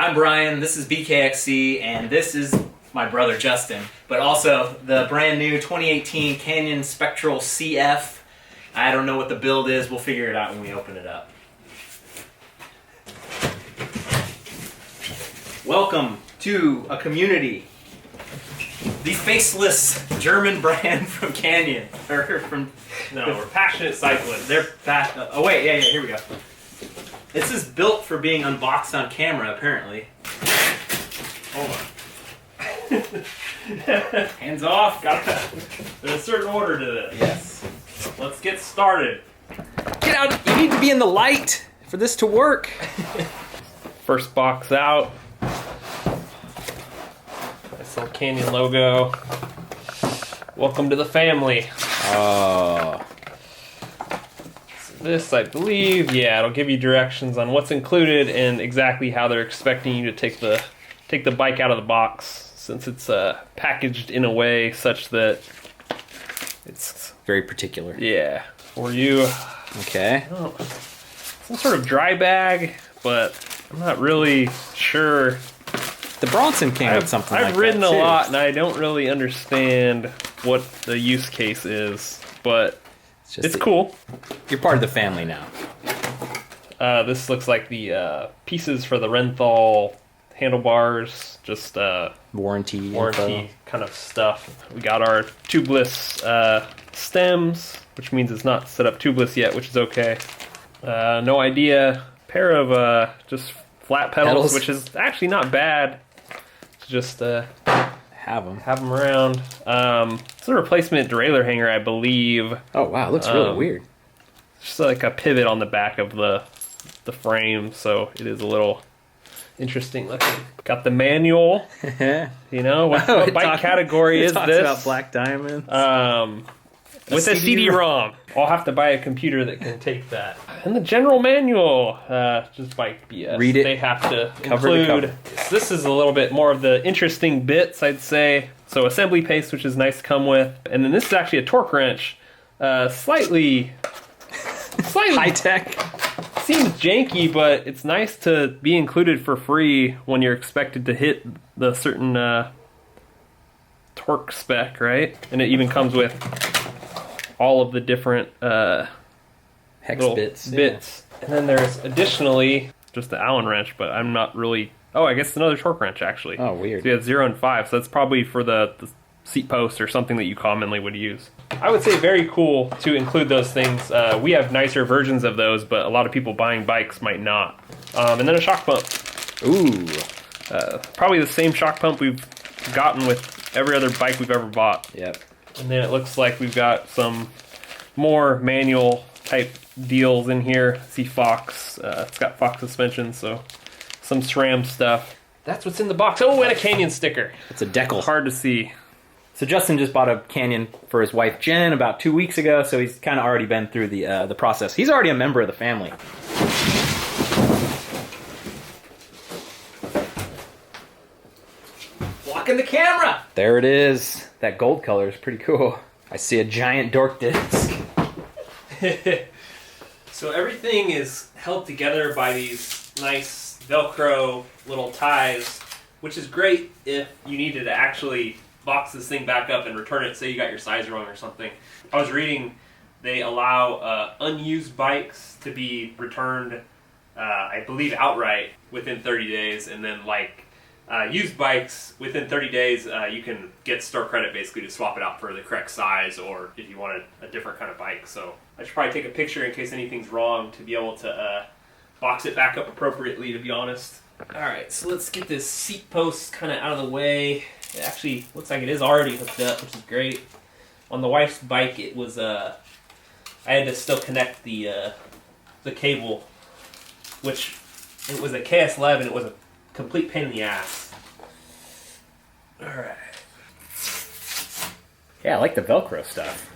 I'm Brian, this is BKXC, and this is my brother Justin, but also the brand new 2018 Canyon Spectral CF. I don't know what the build is, we'll figure it out when we open it up. Welcome to a community. The faceless German brand from Canyon. We're passionate cyclists. They're oh wait, yeah, here we go. This is built for being unboxed on camera, apparently. Hold on. Hands off. There's a certain order to this. Yes. Let's get started. Get out! You need to be in the light for this to work. First box out. Nice little Canyon logo. Welcome to the family. Oh. This, I believe, yeah, it'll give you directions on what's included and exactly how they're expecting you to take the bike out of the box, since it's packaged in a way such that it's Very particular. yeah for you. Okay. Some sort of dry bag, but I'm not really sure. The Bronson came with something like that. I've ridden a too. lot, and I don't really understand what the use case is, but it's cool. You're part of the family now. This looks like the pieces for the Renthal handlebars, just Warranty kind of stuff. We got our tubeless stems, which means it's not set up tubeless yet, which is okay. No idea. Pair of just flat pedals, which is actually not bad. To just have them around. It's a replacement derailleur hanger, I believe. Oh wow, it looks really weird. Just like a pivot on the back of the frame, so it is a little interesting looking. Got the manual. You know what bike category is this? About black diamond. With a CD-ROM. I'll have to buy a computer that can take that. And the general manual, just bike BS. Read it. They have to Cover to include. cover. This is a little bit more of the interesting bits, I'd say. So assembly paste, which is nice to come with. And then this is actually a torque wrench. Slightly High tech. seems janky, but it's nice to be included for free when you're expected to hit the certain torque spec, right? And it even comes with all of the different Hex bits. And then there's additionally just the Allen wrench, but I'm not really... Oh, I guess it's another torque wrench, actually. Oh, weird. So you have 0 and 5, so that's probably for the seat post or something that you commonly would use. I would say very cool to include those things. We have nicer versions of those, but a lot of people buying bikes might not. And then a shock pump. Ooh. Probably the same shock pump we've gotten with every other bike we've ever bought. Yep. And then it looks like we've got some more manual type deals in here. See Fox. It's got Fox suspension, so some SRAM stuff. That's what's in the box. Oh, and a Canyon sticker. It's a decal. Hard to see. So Justin just bought a Canyon for his wife Jen about 2 weeks ago, so he's kind of already been through the process. He's already a member of the family. Blocking the camera! There it is. That gold color is pretty cool. I see a giant dork disc. So everything is held together by these nice Velcro little ties, which is great if you needed to actually box this thing back up and return it, say you got your size wrong or something. I was reading they allow unused bikes to be returned, I believe outright, within 30 days, and then used bikes within 30 days you can get store credit basically to swap it out for the correct size, or if you wanted a different kind of bike. So I should probably take a picture in case anything's wrong to be able to box it back up appropriately, to be honest. Alright, so let's get this seat post kind of out of the way. It actually looks like it is already hooked up, which is great. On the wife's bike, it was I had to still connect the cable, which it was a KS11. It was a complete pain in the ass. Alright. Yeah, I like the Velcro stuff.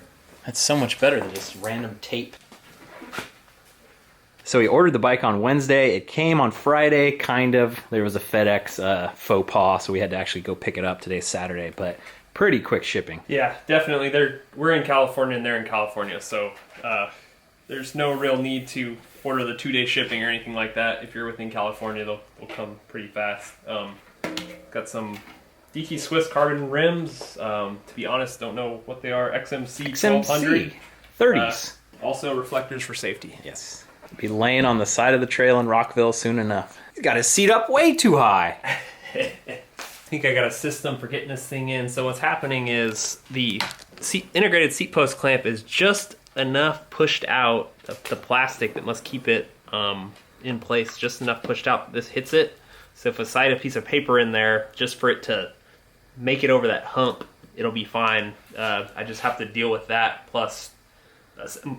That's so much better than just random tape. So he ordered the bike on Wednesday. It came on Friday, kind of. There was a FedEx faux pas, so we had to actually go pick it up. Today's Saturday, but pretty quick shipping. Yeah, definitely. We're in California and they're in California, so there's no real need to order the 2-day shipping or anything like that. If you're within California, they'll come pretty fast. Got some DT Swiss carbon rims. To be honest, don't know what they are. XMC 1200. 30s. Also reflectors for safety. Yes. Be laying on the side of the trail in Rockville soon enough. He's got his seat up way too high. I think I got a system for getting this thing in. So what's happening is the integrated seat post clamp is just enough pushed out, the plastic that must keep it in place, just enough pushed out. This hits it. So if I slide a piece of paper in there, just for it to make it over that hump, it'll be fine. I just have to deal with that, plus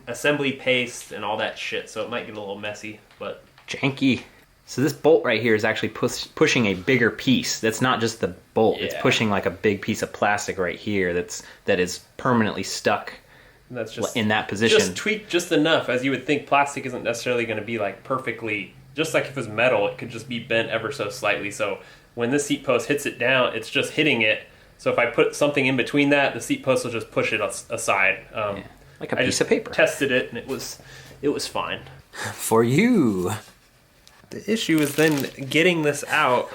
assembly paste and all that shit, so it might get a little messy, but janky. So this bolt right here is actually pushing a bigger piece. That's not just the bolt. Yeah. It's pushing like a big piece of plastic right here that is permanently stuck. That's just in that position. Just tweaked just enough, as you would think. Plastic isn't necessarily going to be like perfectly, just like if it was metal, it could just be bent ever so slightly. So when this seat post hits it down, it's just hitting it. So if I put something in between that, the seat post will just push it aside. Yeah. Like a piece of paper. Tested it and it was fine. For you. The issue is then getting this out,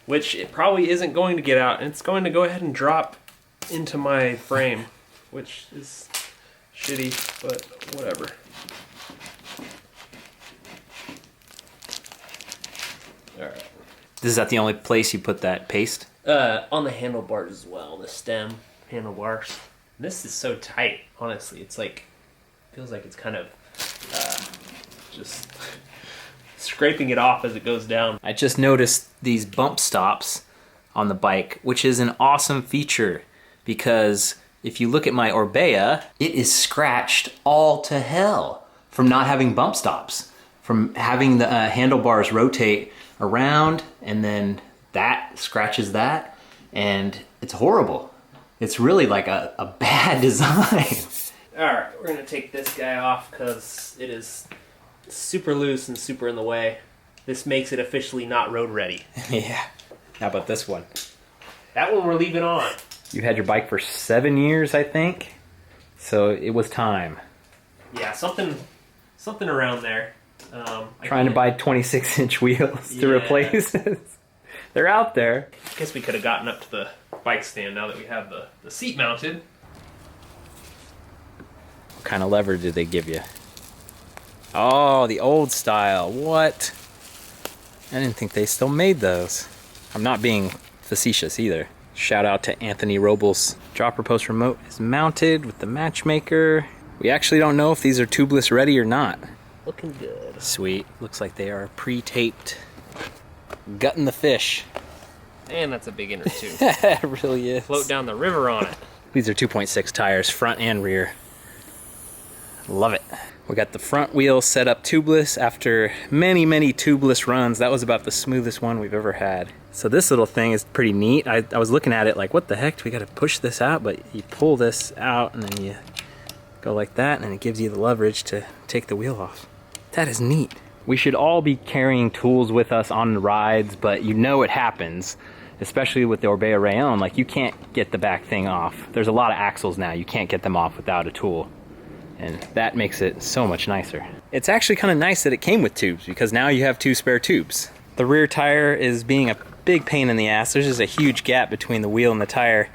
which it probably isn't going to get out, and it's going to go ahead and drop into my frame, which is shitty, but whatever. Alright. Is that the only place you put that paste? On the handlebars as well, the stem handlebars. This is so tight, honestly. It's like, feels like it's kind of just scraping it off as it goes down. I just noticed these bump stops on the bike, which is an awesome feature because if you look at my Orbea, it is scratched all to hell from not having bump stops, from having the handlebars rotate around, and then that scratches that, and it's horrible. It's really like a bad design. Alright, we're going to take this guy off because it is super loose and super in the way. This makes it officially not road ready. Yeah. How about this one? That one we're leaving on. You had your bike for 7 years, I think. So it was time. Yeah, something around there. Trying to buy 26-inch wheels to replace it. They're out there. I guess we could have gotten up to the bike stand now that we have the seat mounted. What kind of lever did they give you? Oh, the old style. What? I didn't think they still made those. I'm not being facetious either. Shout out to Anthony Robles. Dropper post remote is mounted with the matchmaker. We actually don't know if these are tubeless ready or not. Looking good. Sweet. Looks like they are pre-taped. Gutting the fish. And that's a big inner tube. It really is. Float down the river on it. These are 2.6 tires, front and rear. Love it. We got the front wheel set up tubeless after many, many tubeless runs. That was about the smoothest one we've ever had. So this little thing is pretty neat. I was looking at it like, what the heck? We got to push this out, but you pull this out and then you go like that, and it gives you the leverage to take the wheel off. That is neat. We should all be carrying tools with us on the rides, but you know it happens, especially with the Orbea Rayon. Like, you can't get the back thing off. There's a lot of axles now. You can't get them off without a tool. And that makes it so much nicer. It's actually kind of nice that it came with tubes, because now you have 2 spare tubes. The rear tire is being a big pain in the ass. There's just a huge gap between the wheel and the tire.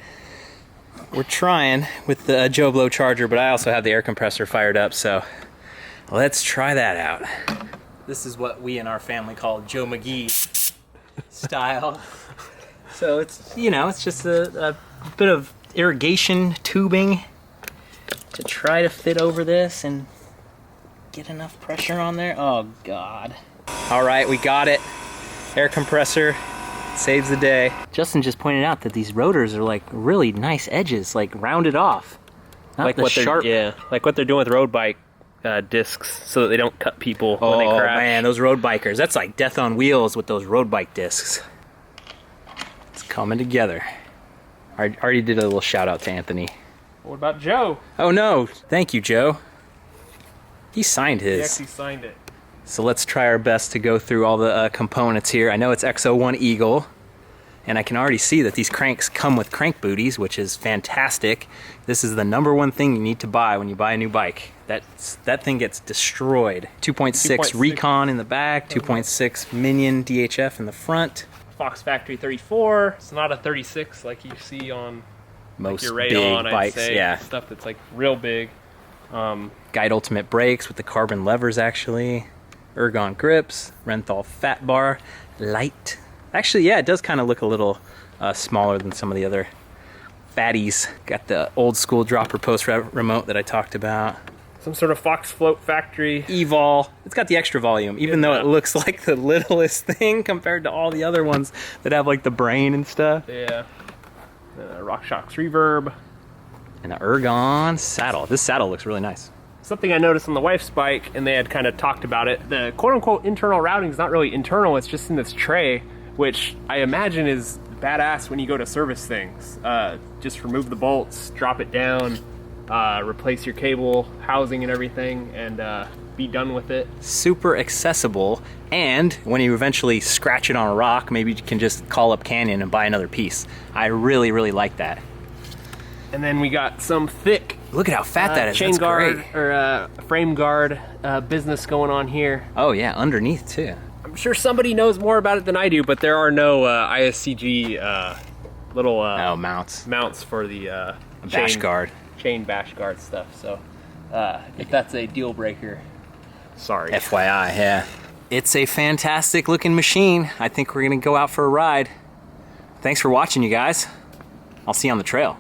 We're trying with the Joe Blow charger, but I also have the air compressor fired up, so let's try that out. This is what we in our family call Joe McGee style. So it's, you know, it's just a bit of irrigation tubing to try to fit over this and get enough pressure on there. Oh God. All right, we got it. Air compressor saves the day. Justin just pointed out that these rotors are like really nice edges, like rounded off. Not like the what sharp. like what they're doing with road bike discs, so that they don't cut people when they crash. Oh man, those road bikers. That's like death on wheels with those road bike discs. It's coming together. I already did a little shout out to Anthony. What about Joe? Oh no, thank you, Joe. He signed his. He actually signed it. So let's try our best to go through all the components here. I know it's X01 Eagle, and I can already see that these cranks come with crank booties, which is fantastic. This is the #1 thing you need to buy when you buy a new bike. that thing gets destroyed. 2.6 Recon in the back, 2.6 Minion DHF in the front. Fox Factory 34. It's not a 36 like you see on Most your big Rayon, I'd bikes, say. yeah. Stuff that's like real big. Guide Ultimate brakes with the carbon levers actually. Ergon grips, Renthal fat bar, light. Actually, yeah, it does kind of look a little smaller than some of the other fatties. Got the old school dropper post remote that I talked about. Some sort of Fox Float Factory. E-Vol. It's got the extra volume, even though it looks like the littlest thing compared to all the other ones that have like the brain and stuff. Yeah. RockShox Reverb. And the Ergon saddle. This saddle looks really nice. Something I noticed on the wife's bike, and they had kind of talked about it, the quote-unquote internal routing is not really internal, it's just in this tray, which I imagine is badass when you go to service things. Just remove the bolts, drop it down, replace your cable housing and everything, and be done with it. Super accessible, and when you eventually scratch it on a rock, maybe you can just call up Canyon and buy another piece. I really, really like that. And then we got some thick Look at how fat that is. chain That's guard great. or frame guard business going on here. Oh yeah, underneath too. I'm sure somebody knows more about it than I do, but there are no ISCG little mounts for the bash guard. chain bash guard stuff. So if that's a deal breaker, sorry. FYI, yeah. It's a fantastic looking machine. I think we're gonna go out for a ride. Thanks for watching, you guys. I'll see you on the trail.